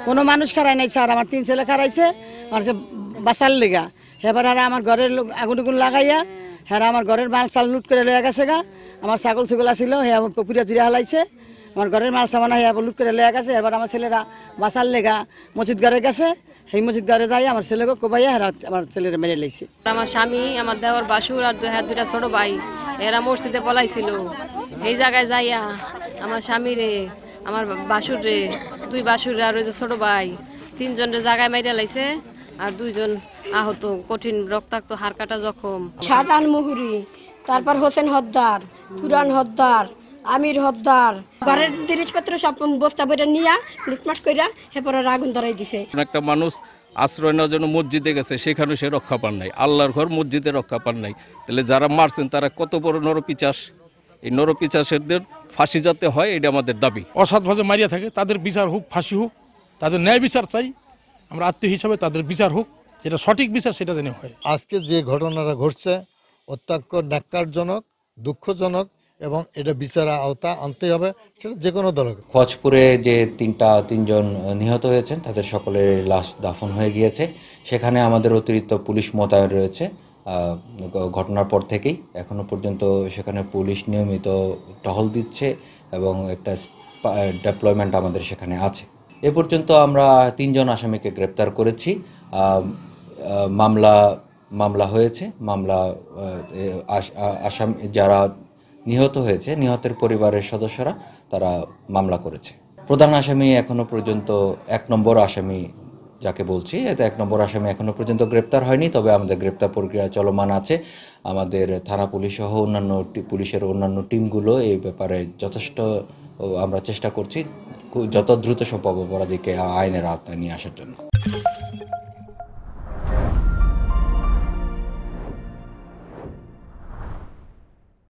কোনো মানুষ খারাই নাই স্যার, আমার 3 ছেলে খারাইছে মানুষের বাঁচার লেগা। এবার আমার ঘরের লোক আগুন টুগুন লাগাইয়া হ্যাঁ আমার ঘরের মাল চাল লুট করে লয়ে গেছে গা। আমার ছাগল ছুগলা ছিল হ্যাঁ পুকুরে জুড়ে হালাইছে, আমার ঘরের মাল সামান হ্যাঁ লুট করে লয়ে গেছে। এবার আমার ছেলেরা বাঁচার লেগা মসজিদ ঘরে গেছে, সেই মসজিদ ঘরে যাই আমার ছেলেকে কোবাইয়া হ্যাঁ আমার ছেলেরা মেরে লাইছে। আমার স্বামী, আমার দেওয়ার বাসুর আর দুইটা ছোট ভাই এরা মসজিদে পলাইছিল। এই জায়গায় যাইয়া আমার স্বামী রে, আমার বাসুর রে, 2 বাসুর আর ওই যে ছোট ভাই 3 জনের জায়গায় মাইরা লাইছে, আর 2 জন আহত, কঠিন রক্তাক্ত হাড় কাটা জখম। শাহজাহান মুহুরি, তারপর হোসেন হদ্দার, তুরান হদ্দার, আমির হদ্দার ঘরের জিনিসপত্র সব বস্তা বইটা নিয়ে লুটমাট কইরা এরপর আগুন ধরাই দিছে। একটা মানুষ আশ্রয় নেওয়ার জন্য মসজিদে গেছে, সেখানে সে রক্ষা পান নাই। আল্লাহর ঘর মসজিদে রক্ষা পান নাই, তাহলে যারা মারছেন তারা কত বড় নরপিচাস। এই নরপিচাসেরদের ফাঁসি যাতে হয় এটা আমাদের দাবি। অসৎভাবে মারিয়া থাকে তাদের বিচার হোক, ফাঁসি হোক, তাদের ন্যায় বিচার চাই। আমরা আত্মীয় হিসাবে তাদের বিচার হোক, যেটা সঠিক বিচার সেটা যেন হয়। আজকে যে ঘটনাটা ঘটছে অত্যন্ত ন্যাক্কারজনক, দুঃখজনক এবং এটা বিচারের আওতা আনতে হবে, সেটা যে কোনো দলকে। খোঁজপুরে যে তিনজন নিহত হয়েছেন তাদের সকলের লাশ দাফন হয়ে গিয়েছে। সেখানে আমাদের অতিরিক্ত পুলিশ মোতায়েন রয়েছে ঘটনার পর থেকেই। এখনো পর্যন্ত সেখানে পুলিশ নিয়মিত টহল দিচ্ছে এবং একটা ডেপ্লয়মেন্ট আমাদের সেখানে আছে। এ পর্যন্ত আমরা 3 জন আসামিকে গ্রেপ্তার করেছি। মামলা হয়েছে। আসামি যারা নিহত হয়েছে, নিহতের পরিবারের সদস্যরা তারা মামলা করেছে। প্রধান আসামি এখনো পর্যন্ত 1 নম্বর আসামি যাকে বলছি, এতে 1 নম্বর আসামি এখনো পর্যন্ত গ্রেপ্তার হয়নি, তবে আমাদের গ্রেপ্তার প্রক্রিয়া চলমান আছে। আমাদের থানা পুলিশ সহ অন্যান্য পুলিশের অন্যান্য টিমগুলো এই ব্যাপারে যথেষ্ট আমরা চেষ্টা করছি যত দ্রুত সম্ভব অপরাধীকে আইনের আওতায় নিয়ে আসার জন্য।